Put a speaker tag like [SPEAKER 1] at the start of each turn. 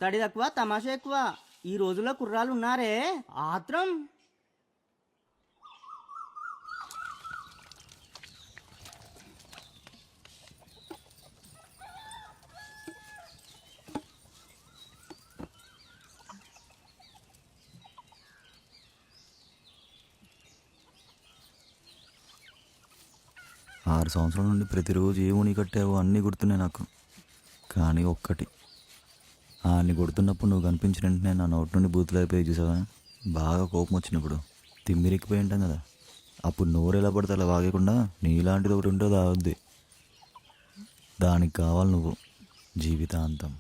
[SPEAKER 1] Study తక్కువ తమాషా ఎక్కువ. ఈ రోజుల్లో కుర్రాళ్ళు ఉన్నారే ఆత్రం.
[SPEAKER 2] ఆరు సంవత్సరాల నుండి ప్రతిరోజు ఏ ఉని కట్టావో అన్నీ గుర్తున్నాయి నాకు. కానీ ఒక్కటి, అన్ని కొడుతున్నప్పుడు నువ్వు కనిపించిన వెంటనే నా నోటి నుండి బూతులు అయిపోయి చూసావా. బాగా కోపం వచ్చినప్పుడు తిమ్మిరెక్కిపోయి ఉంటాం కదా, అప్పుడు నోరు ఎలా పడితే అలా వాగకుండా నీలాంటిది ఒకటి ఉంటే తాగొద్ది. దానికి కావాలి నువ్వు జీవితాంతం.